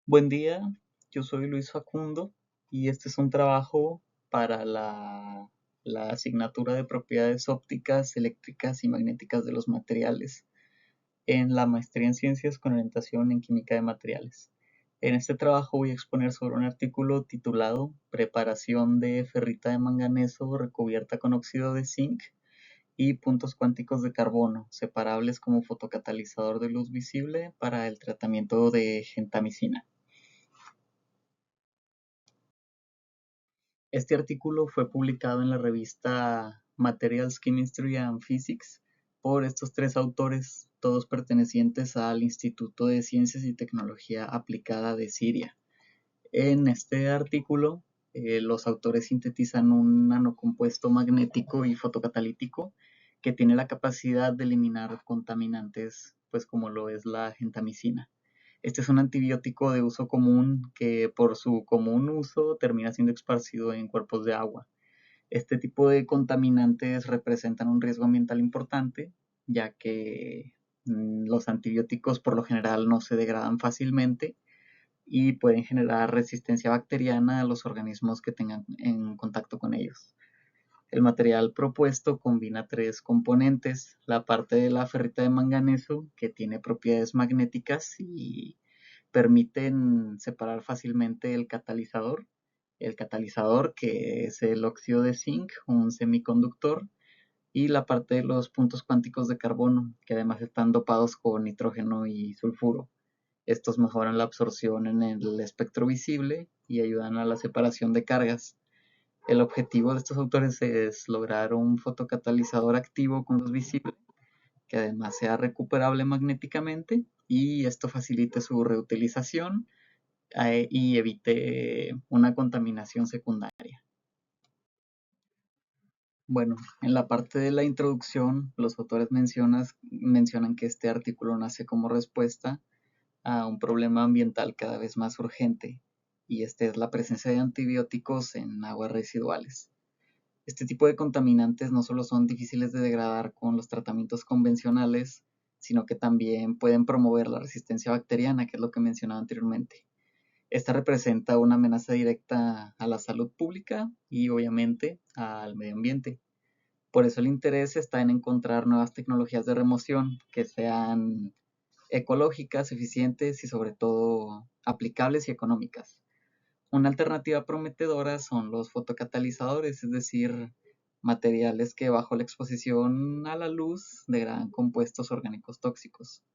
Buen día, yo soy Luis Facundo y este es un trabajo para la asignatura de propiedades ópticas, eléctricas y magnéticas de los materiales en la maestría en ciencias con orientación en química de materiales. En este trabajo voy a exponer sobre un artículo titulado Preparación de ferrita de manganeso recubierta con óxido de zinc y puntos cuánticos de carbono, separables como fotocatalizador de luz visible para el tratamiento de gentamicina. Este artículo fue publicado en la revista Materials Chemistry and Physics por estos tres autores, todos pertenecientes al Instituto de Ciencias y Tecnología Aplicada de Siria. En este artículo, los autores sintetizan un nanocompuesto magnético y fotocatalítico que tiene la capacidad de eliminar contaminantes, pues como lo es la gentamicina. Este es un antibiótico de uso común que por su común uso termina siendo esparcido en cuerpos de agua. Este tipo de contaminantes representan un riesgo ambiental importante, ya que los antibióticos por lo general no se degradan fácilmente y pueden generar resistencia bacteriana a los organismos que tengan en contacto con ellos. El material propuesto combina tres componentes: la parte de la ferrita de manganeso, que tiene propiedades magnéticas y permiten separar fácilmente el catalizador que es el óxido de zinc, un semiconductor, y la parte de los puntos cuánticos de carbono, que además están dopados con nitrógeno y sulfuro. Estos mejoran la absorción en el espectro visible y ayudan a la separación de cargas. El objetivo de estos autores es lograr un fotocatalizador activo con luz visible que además sea recuperable magnéticamente y esto facilite su reutilización y evite una contaminación secundaria. Bueno, en la parte de la introducción, los autores mencionan que este artículo nace como respuesta a un problema ambiental cada vez más urgente, y este es la presencia de antibióticos en aguas residuales. Este tipo de contaminantes no solo son difíciles de degradar con los tratamientos convencionales, sino que también pueden promover la resistencia bacteriana, que es lo que mencionaba anteriormente. Esta representa una amenaza directa a la salud pública y obviamente al medio ambiente. Por eso el interés está en encontrar nuevas tecnologías de remoción que sean ecológicas, eficientes y sobre todo aplicables y económicas. Una alternativa prometedora son los fotocatalizadores, es decir, materiales que bajo la exposición a la luz degradan compuestos orgánicos tóxicos.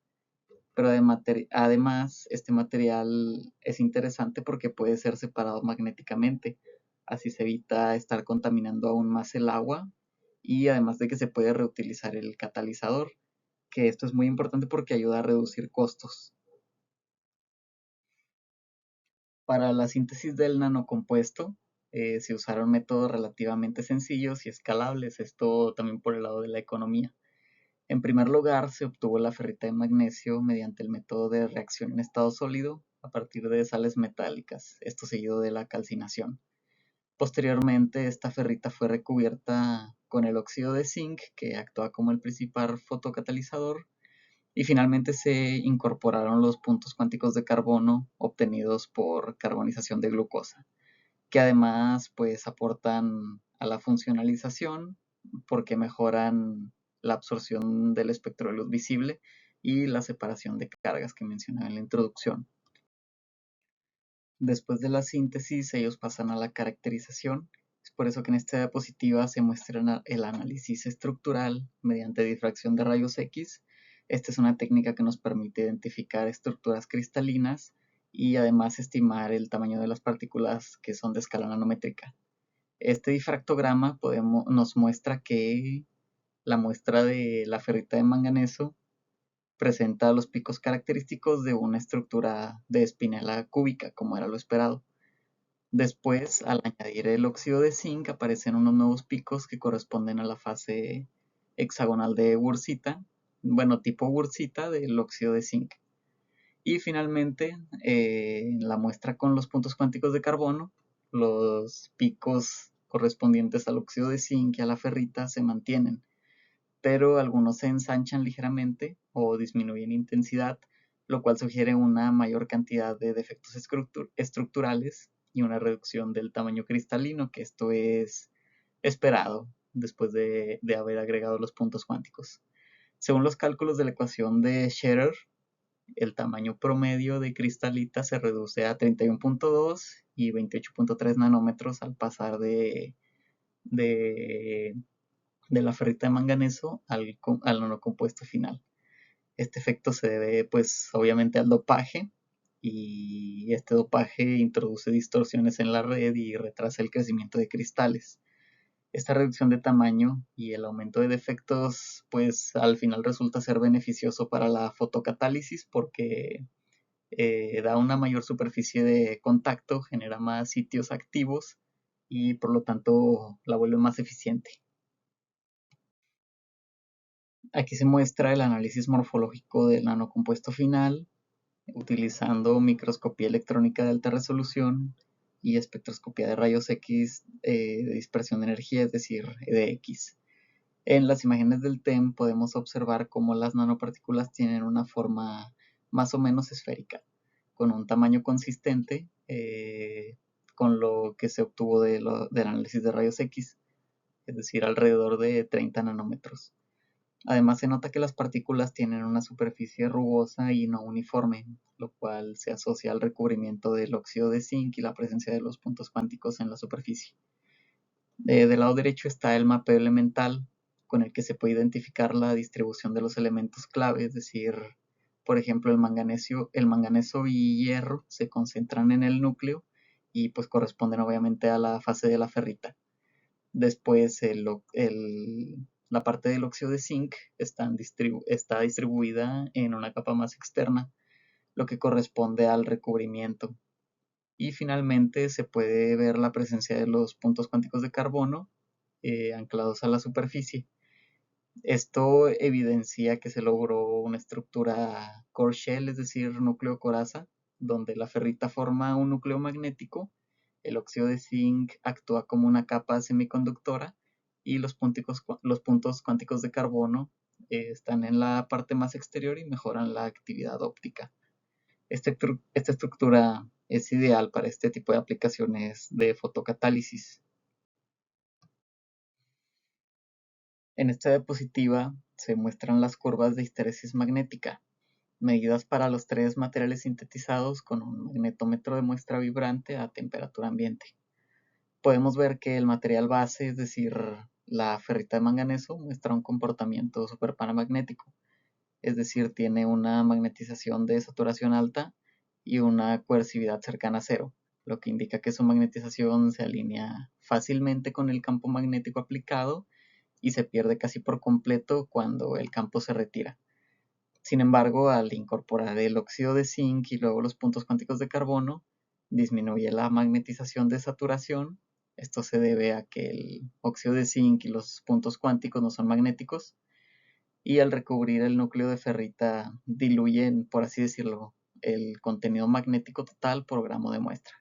Pero además, este material es interesante porque puede ser separado magnéticamente. Así se evita estar contaminando aún más el agua y además de que se puede reutilizar el catalizador, que esto es muy importante porque ayuda a reducir costos. Para la síntesis del nanocompuesto se usaron métodos relativamente sencillos y escalables, esto también por el lado de la economía. En primer lugar, se obtuvo la ferrita de magnesio mediante el método de reacción en estado sólido a partir de sales metálicas, esto seguido de la calcinación. Posteriormente, esta ferrita fue recubierta con el óxido de zinc, que actúa como el principal fotocatalizador, y finalmente se incorporaron los puntos cuánticos de carbono obtenidos por carbonización de glucosa, que además pues aportan a la funcionalización porque mejoran la absorción del espectro de luz visible y la separación de cargas que mencionaba en la introducción. Después de la síntesis, ellos pasan a la caracterización. Es por eso que en esta diapositiva se muestra el análisis estructural mediante difracción de rayos X. Esta es una técnica que nos permite identificar estructuras cristalinas y además estimar el tamaño de las partículas que son de escala nanométrica. Este difractograma nos muestra que la muestra de la ferrita de manganeso presenta los picos característicos de una estructura de espinela cúbica, como era lo esperado. Después, al añadir el óxido de zinc, aparecen unos nuevos picos que corresponden a la fase hexagonal de Wurtzita, bueno, tipo Wurtzita del óxido de zinc. Y finalmente, en la muestra con los puntos cuánticos de carbono, los picos correspondientes al óxido de zinc y a la ferrita se mantienen, pero algunos se ensanchan ligeramente o disminuyen intensidad lo cual sugiere una mayor cantidad de defectos estructurales y una reducción del tamaño cristalino, que esto es esperado después de haber agregado los puntos cuánticos. Según los cálculos de la ecuación de Scherer, el tamaño promedio de cristalita se reduce a 31.2 y 28.3 nanómetros al pasar de, de la ferrita de manganeso al nanocompuesto final. Este efecto se debe, pues, obviamente al dopaje, y este dopaje introduce distorsiones en la red y retrasa el crecimiento de cristales. Esta reducción de tamaño y el aumento de defectos, pues al final resulta ser beneficioso para la fotocatálisis porque da una mayor superficie de contacto, genera más sitios activos y por lo tanto la vuelve más eficiente. Aquí se muestra el análisis morfológico del nanocompuesto final utilizando microscopía electrónica de alta resolución y espectroscopía de rayos X de dispersión de energía, es decir, EDX. En las imágenes del TEM podemos observar cómo las nanopartículas tienen una forma más o menos esférica, con un tamaño consistente con lo que se obtuvo del análisis de rayos X, es decir, alrededor de 30 nanómetros. Además, se nota que las partículas tienen una superficie rugosa y no uniforme, lo cual se asocia al recubrimiento del óxido de zinc y la presencia de los puntos cuánticos en la superficie. Del lado derecho está el mapeo elemental, con el que se puede identificar la distribución de los elementos clave, es decir, por ejemplo, el manganeso y hierro se concentran en el núcleo y pues corresponden obviamente a la fase de la ferrita. Después la parte del óxido de zinc está distribuida en una capa más externa, lo que corresponde al recubrimiento. Y finalmente se puede ver la presencia de los puntos cuánticos de carbono anclados a la superficie. Esto evidencia que se logró una estructura core shell, es decir, núcleo coraza, donde la ferrita forma un núcleo magnético, el óxido de zinc actúa como una capa semiconductora y los puntos cuánticos de carbono están en la parte más exterior y mejoran la actividad óptica. Esta estructura es ideal para este tipo de aplicaciones de fotocatálisis. En esta diapositiva se muestran las curvas de histeresis magnética, medidas para los tres materiales sintetizados con un magnetómetro de muestra vibrante a temperatura ambiente. Podemos ver que el material base, es decir, la ferrita de manganeso, muestra un comportamiento superparamagnético, es decir, tiene una magnetización de saturación alta y una coercividad cercana a cero, lo que indica que su magnetización se alinea fácilmente con el campo magnético aplicado y se pierde casi por completo cuando el campo se retira. Sin embargo, al incorporar el óxido de zinc y luego los puntos cuánticos de carbono, disminuye la magnetización de saturación. Esto se debe a que el óxido de zinc y los puntos cuánticos no son magnéticos, y al recubrir el núcleo de ferrita diluyen, por así decirlo, el contenido magnético total por gramo de muestra.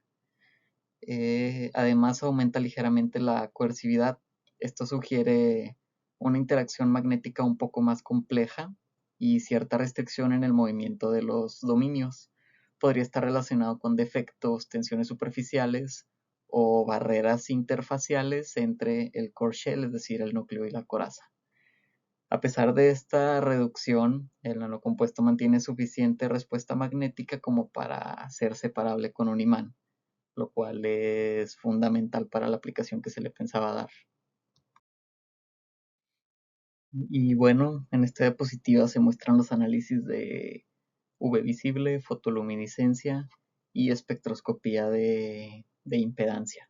Además, aumenta ligeramente la coercividad. Esto sugiere una interacción magnética un poco más compleja y cierta restricción en el movimiento de los dominios. Podría estar relacionado con defectos, tensiones superficiales o barreras interfaciales entre el core shell, es decir, el núcleo y la coraza. A pesar de esta reducción, el nanocompuesto mantiene suficiente respuesta magnética como para ser separable con un imán, lo cual es fundamental para la aplicación que se le pensaba dar. Y bueno, en esta diapositiva se muestran los análisis de UV visible, fotoluminiscencia y espectroscopía de impedancia.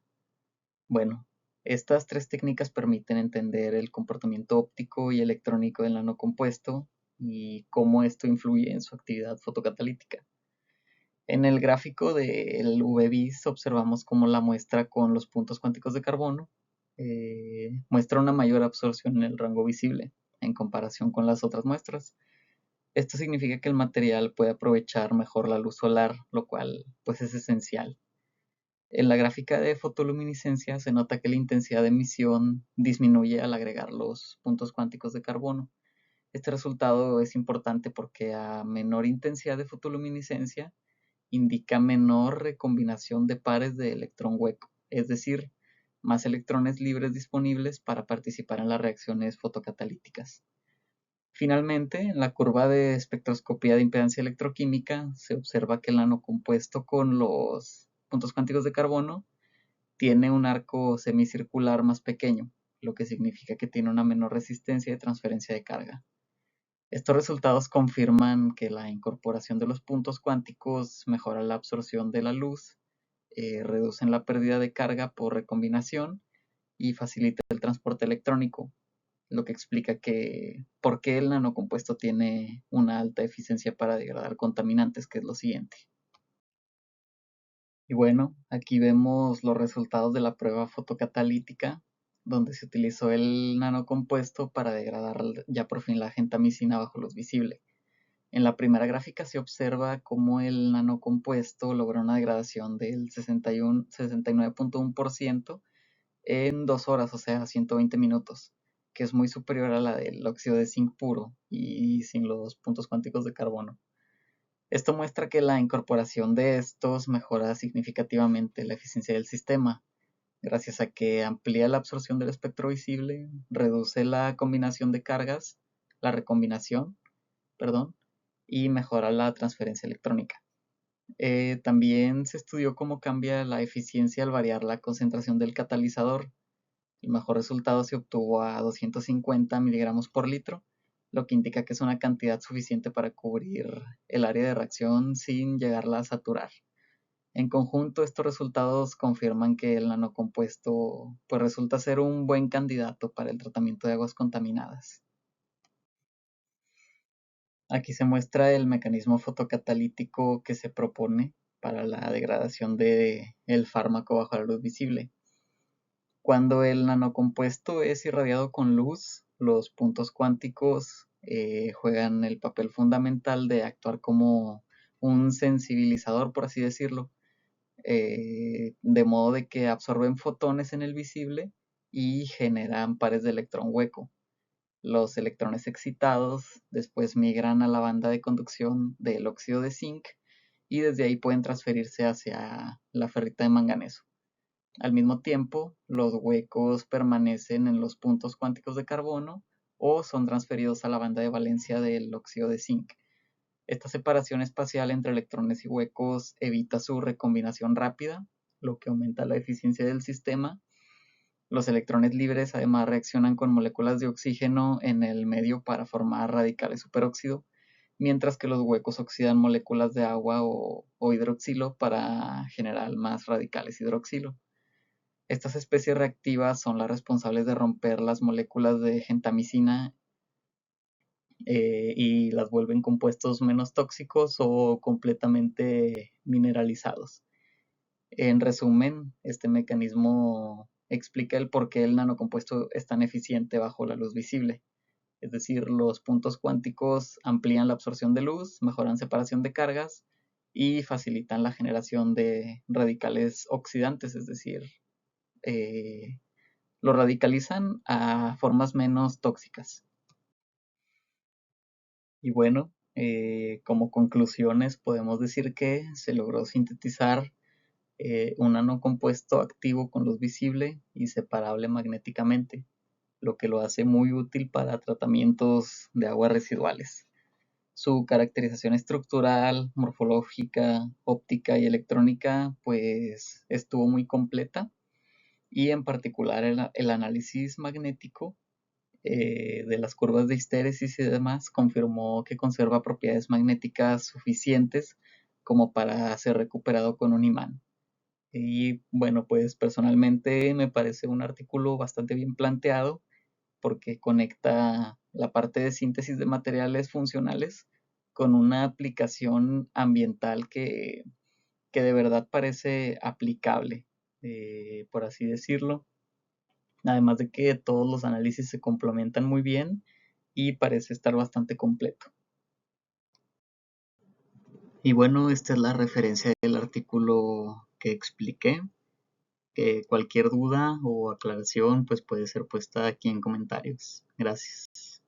Bueno, estas tres técnicas permiten entender el comportamiento óptico y electrónico del nanocompuesto y cómo esto influye en su actividad fotocatalítica. En el gráfico del UV-Vis observamos cómo la muestra con los puntos cuánticos de carbono muestra una mayor absorción en el rango visible en comparación con las otras muestras. Esto significa que el material puede aprovechar mejor la luz solar, lo cual pues es esencial. En la gráfica de fotoluminiscencia se nota que la intensidad de emisión disminuye al agregar los puntos cuánticos de carbono. Este resultado es importante porque a menor intensidad de fotoluminiscencia indica menor recombinación de pares de electrón hueco, es decir, más electrones libres disponibles para participar en las reacciones fotocatalíticas. Finalmente, en la curva de espectroscopía de impedancia electroquímica se observa que el nanocompuesto con los puntos cuánticos de carbono tiene un arco semicircular más pequeño, lo que significa que tiene una menor resistencia de transferencia de carga. Estos resultados confirman que la incorporación de los puntos cuánticos mejora la absorción de la luz, reducen la pérdida de carga por recombinación y facilita el transporte electrónico, lo que explica que por qué el nanocompuesto tiene una alta eficiencia para degradar contaminantes, que es lo siguiente. Y bueno, aquí vemos los resultados de la prueba fotocatalítica, donde se utilizó el nanocompuesto para degradar ya por fin la gentamicina bajo luz visible. En la primera gráfica se observa cómo el nanocompuesto logra una degradación del 69.1% en 2 horas, o sea, 120 minutos, que es muy superior a la del óxido de zinc puro y sin los puntos cuánticos de carbono. Esto muestra que la incorporación de estos mejora significativamente la eficiencia del sistema, gracias a que amplía la absorción del espectro visible, reduce la combinación de cargas, la recombinación, perdón, y mejora la transferencia electrónica. También se estudió cómo cambia la eficiencia al variar la concentración del catalizador. El mejor resultado se obtuvo a 250 miligramos por litro, lo que indica que es una cantidad suficiente para cubrir el área de reacción sin llegarla a saturar. En conjunto, estos resultados confirman que el nanocompuesto pues, resulta ser un buen candidato para el tratamiento de aguas contaminadas. Aquí se muestra el mecanismo fotocatalítico que se propone para la degradación del fármaco bajo la luz visible. Cuando el nanocompuesto es irradiado con luz, los puntos cuánticos juegan el papel fundamental de actuar como un sensibilizador, por así decirlo, de modo de que absorben fotones en el visible y generan pares de electrón hueco. Los electrones excitados después migran a la banda de conducción del óxido de zinc y desde ahí pueden transferirse hacia la ferrita de manganeso. Al mismo tiempo, los huecos permanecen en los puntos cuánticos de carbono o son transferidos a la banda de valencia del óxido de zinc. Esta separación espacial entre electrones y huecos evita su recombinación rápida, lo que aumenta la eficiencia del sistema. Los electrones libres además reaccionan con moléculas de oxígeno en el medio para formar radicales superóxido, mientras que los huecos oxidan moléculas de agua o hidroxilo para generar más radicales hidroxilo. Estas especies reactivas son las responsables de romper las moléculas de gentamicina y las vuelven compuestos menos tóxicos o completamente mineralizados. En resumen, este mecanismo explica el por qué el nanocompuesto es tan eficiente bajo la luz visible. Es decir, los puntos cuánticos amplían la absorción de luz, mejoran separación de cargas y facilitan la generación de radicales oxidantes, es decir, lo radicalizan a formas menos tóxicas. Y bueno, como conclusiones podemos decir que se logró sintetizar un nanocompuesto activo con luz visible y separable magnéticamente, lo que lo hace muy útil para tratamientos de aguas residuales. Su caracterización estructural, morfológica, óptica y electrónica pues estuvo muy completa y en particular el análisis magnético de las curvas de histéresis y demás confirmó que conserva propiedades magnéticas suficientes como para ser recuperado con un imán. Y bueno, pues personalmente me parece un artículo bastante bien planteado porque conecta la parte de síntesis de materiales funcionales con una aplicación ambiental que de verdad parece aplicable, por así decirlo. Además de que todos los análisis se complementan muy bien y parece estar bastante completo. Y bueno, esta es la referencia del artículo que expliqué. Que cualquier duda o aclaración pues puede ser puesta aquí en comentarios. Gracias.